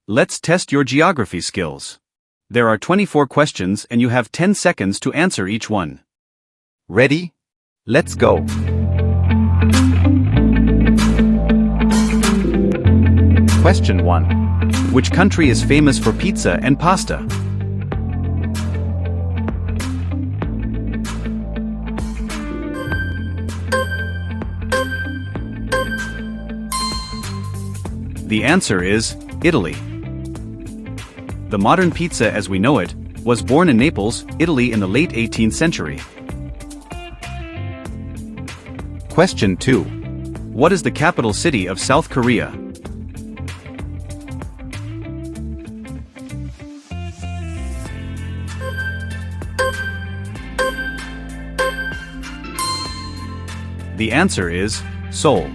Let's test your geography skills. There are 24 questions and you have 10 seconds to answer each one. Ready? Let's go. Question 1. Which country is famous for pizza and pasta? The answer is Italy. The modern pizza as we know it was born in Naples, Italy in the late 18th century. Question 2. What is the capital city of South Korea? The answer is Seoul.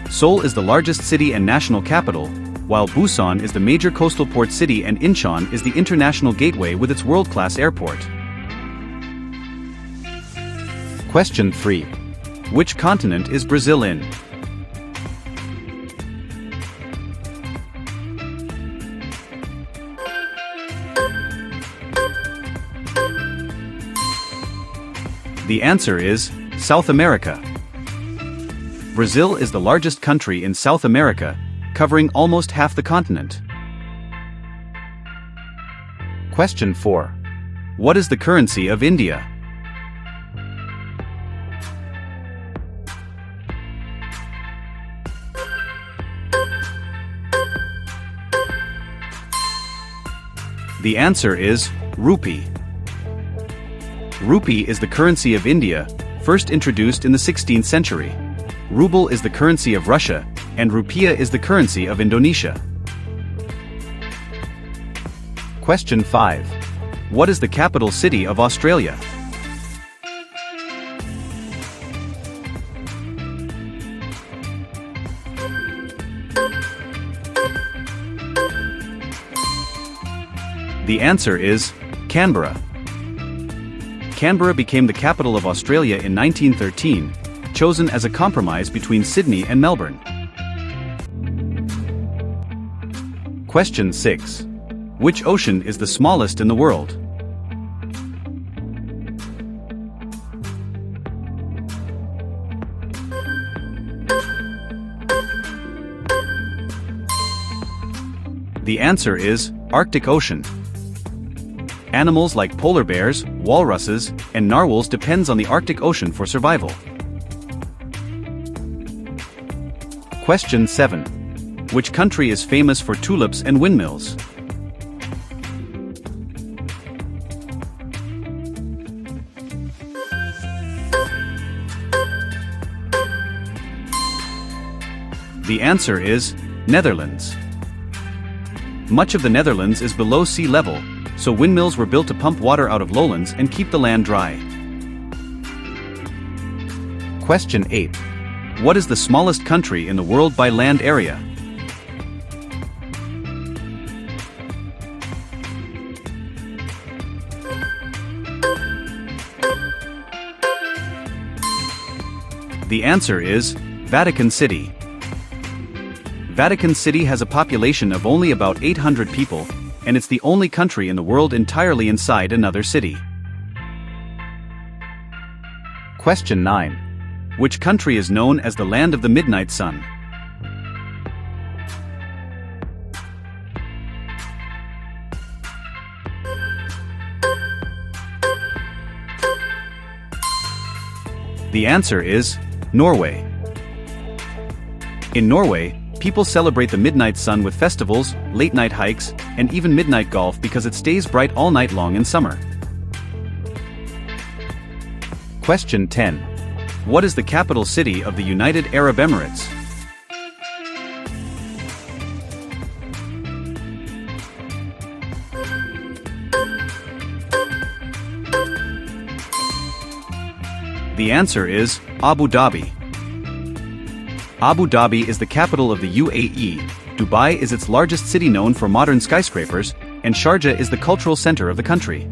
Seoul is the largest city and national capital, while Busan is the major coastal port city and Incheon is the international gateway with its world-class airport. Question 3. Which continent is Brazil in? The answer is South America. Brazil is the largest country in South America, covering almost half the continent. Question 4. What is the currency of India? The answer is rupee. Rupee is the currency of India, first introduced in the 16th century. Ruble is the currency of Russia, and rupiah is the currency of Indonesia. Question 5. What is the capital city of Australia? The answer is Canberra. Canberra became the capital of Australia in 1913, chosen as a compromise between Sydney and Melbourne. Question 6. Which ocean is the smallest in the world? The answer is Arctic Ocean. Animals like polar bears, walruses, and narwhals depends on the Arctic Ocean for survival. Question 7. Which country is famous for tulips and windmills? The answer is Netherlands. Much of the Netherlands is below sea level, so windmills were built to pump water out of lowlands and keep the land dry. Question 8. What is the smallest country in the world by land area? The answer is Vatican City. Vatican City has a population of only about 800 people, and it's the only country in the world entirely inside another city. Question 9. Which country is known as the land of the midnight sun? The answer is Norway. In Norway, people celebrate the midnight sun with festivals, late-night hikes, and even midnight golf because it stays bright all night long in summer. Question 10. What is the capital city of the United Arab Emirates? The answer is Abu Dhabi. Abu Dhabi is the capital of the UAE, Dubai is its largest city known for modern skyscrapers, and Sharjah is the cultural center of the country.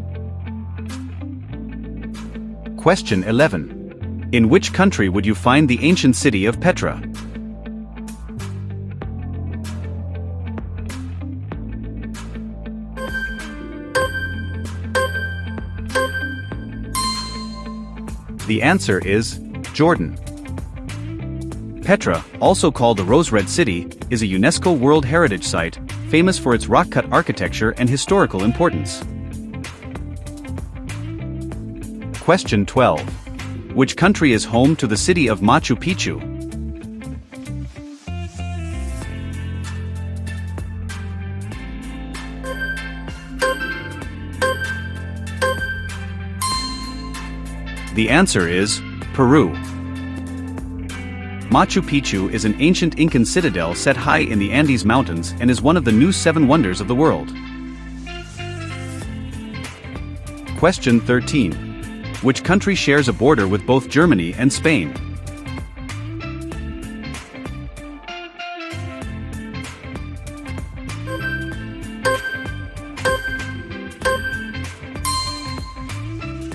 Question 11. In which country would you find the ancient city of Petra? The answer is Jordan. Petra, also called the Rose Red City, is a UNESCO World Heritage Site, famous for its rock-cut architecture and historical importance. Question 12. Which country is home to the city of Machu Picchu? The answer is Peru. Machu Picchu is an ancient Incan citadel set high in the Andes Mountains and is one of the new 7 wonders of the world. Question 13. Which country shares a border with both Germany and Spain?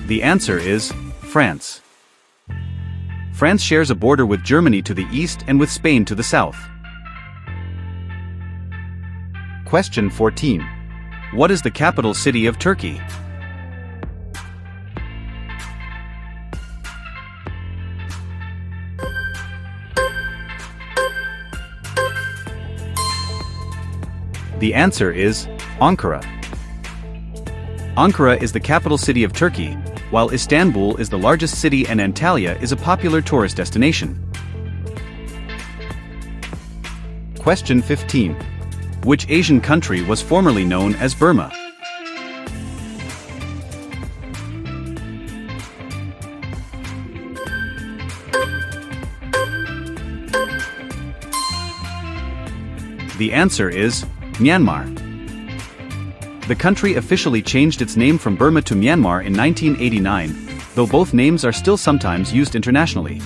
The answer is France. France shares a border with Germany to the east and with Spain to the south. Question 14. What is the capital city of Turkey? The answer is Ankara. Ankara is the capital city of Turkey, while Istanbul is the largest city and Antalya is a popular tourist destination. Question 15. Which Asian country was formerly known as Burma? The answer is Myanmar. The country officially changed its name from Burma to Myanmar in 1989, though both names are still sometimes used internationally.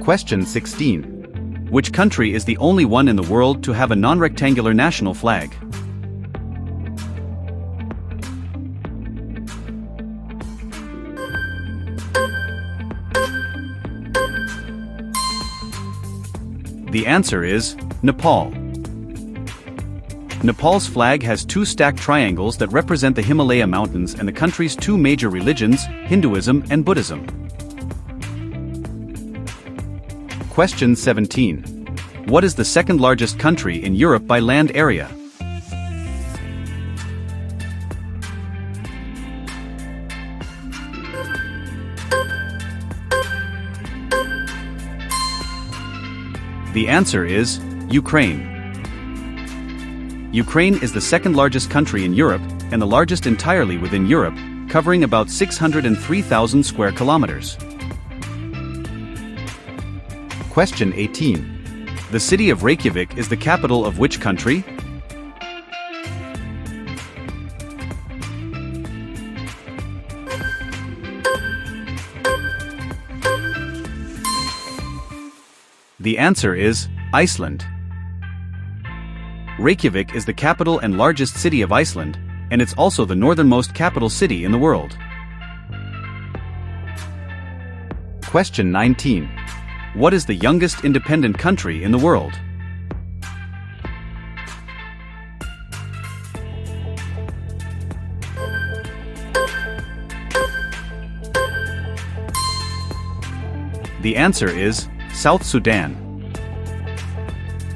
Question 16. Which country is the only one in the world to have a non-rectangular national flag? The answer is Nepal. Nepal's flag has 2 stacked triangles that represent the Himalaya mountains and the country's 2 major religions, Hinduism and Buddhism. Question 17. What is the second largest country in Europe by land area? The answer is Ukraine. Ukraine is the second largest country in Europe and the largest entirely within Europe, covering about 603,000 square kilometers. Question 18. The city of Reykjavik is the capital of which country? The answer is Iceland. Reykjavik is the capital and largest city of Iceland, and it's also the northernmost capital city in the world. Question 19. What is the youngest independent country in the world? The answer is South Sudan.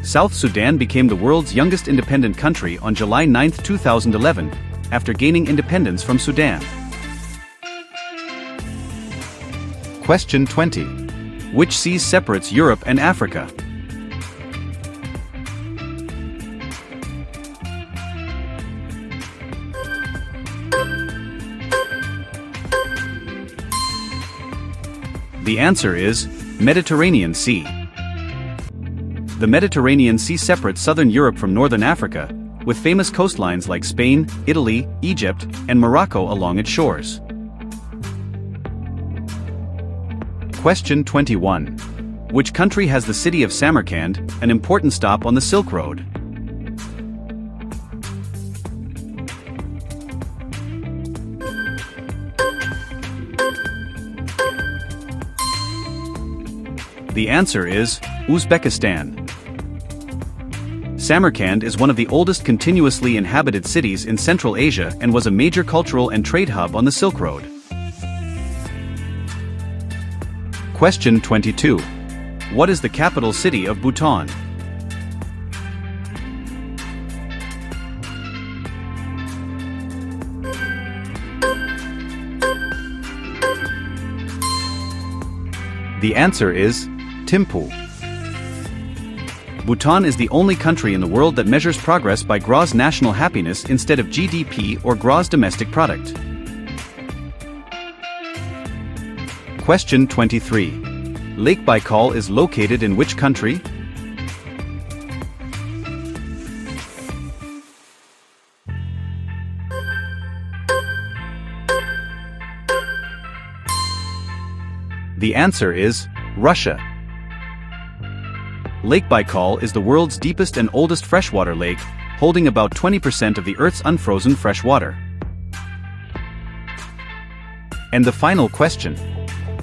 South Sudan became the world's youngest independent country on July 9, 2011, after gaining independence from Sudan. Question 20. Which sea separates Europe and Africa? The answer is Mediterranean Sea. The Mediterranean Sea separates southern Europe from northern Africa, with famous coastlines like Spain, Italy, Egypt, and Morocco along its shores. Question 21. Which country has the city of Samarkand, an important stop on the Silk Road? The answer is Uzbekistan. Samarkand is one of the oldest continuously inhabited cities in Central Asia and was a major cultural and trade hub on the Silk Road. Question 22. What is the capital city of Bhutan? The answer is Thimphu. Bhutan is the only country in the world that measures progress by gross national happiness instead of GDP or gross domestic product. Question 23. Lake Baikal is located in which country? The answer is Russia. Lake Baikal is the world's deepest and oldest freshwater lake, holding about 20% of the Earth's unfrozen fresh water. And the final question.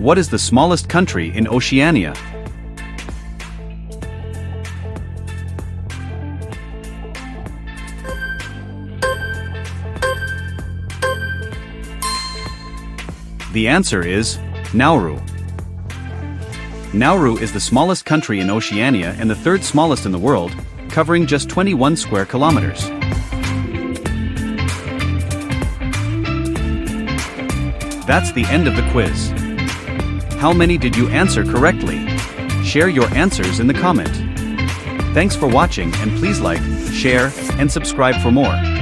What is the smallest country in Oceania? The answer is Nauru. Nauru is the smallest country in Oceania and the third smallest in the world, covering just 21 square kilometers. That's the end of the quiz. How many did you answer correctly? Share your answers in the comment. Thanks for watching, and please like, share, and subscribe for more.